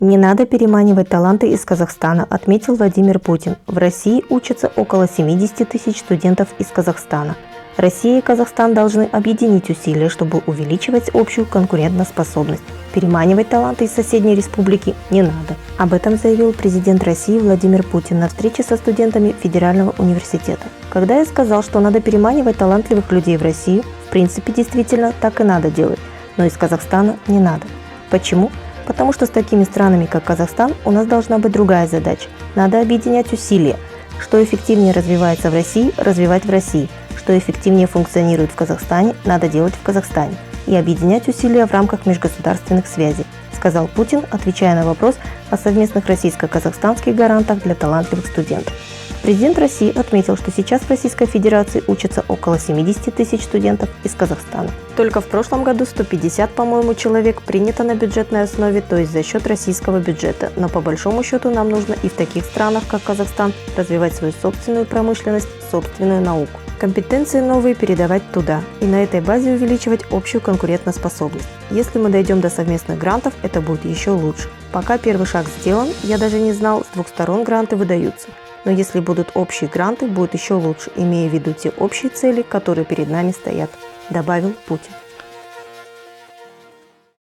Не надо переманивать таланты из Казахстана, отметил Владимир Путин. В России учатся около 70 тысяч студентов из Казахстана. Россия и Казахстан должны объединить усилия, чтобы увеличивать общую конкурентоспособность. Переманивать таланты из соседней республики не надо. Об этом заявил президент России Владимир Путин на встрече со студентами Федерального университета. Когда я сказал, что надо переманивать талантливых людей в Россию, в принципе, действительно так и надо делать, но из Казахстана не надо. Почему? Потому что с такими странами, как Казахстан, у нас должна быть другая задача. Надо объединять усилия. Что эффективнее развивается в России, развивать в России. Что эффективнее функционирует в Казахстане, надо делать в Казахстане. И объединять усилия в рамках межгосударственных связей, сказал Путин, отвечая на вопрос о совместных российско-казахстанских грантах для талантливых студентов. Президент России отметил, что сейчас в Российской Федерации учатся около 70 тысяч студентов из Казахстана. Только в прошлом году 150, по-моему, человек принято на бюджетной основе, то есть за счет российского бюджета. Но по большому счету нам нужно и в таких странах, как Казахстан, развивать свою собственную промышленность, собственную науку. Компетенции новые передавать туда и на этой базе увеличивать общую конкурентоспособность. Если мы дойдем до совместных грантов, это будет еще лучше. Пока первый шаг сделан, я даже не знал, с двух сторон гранты выдаются. Но если будут общие гранты, будет еще лучше, имея в виду те общие цели, которые перед нами стоят, добавил Путин.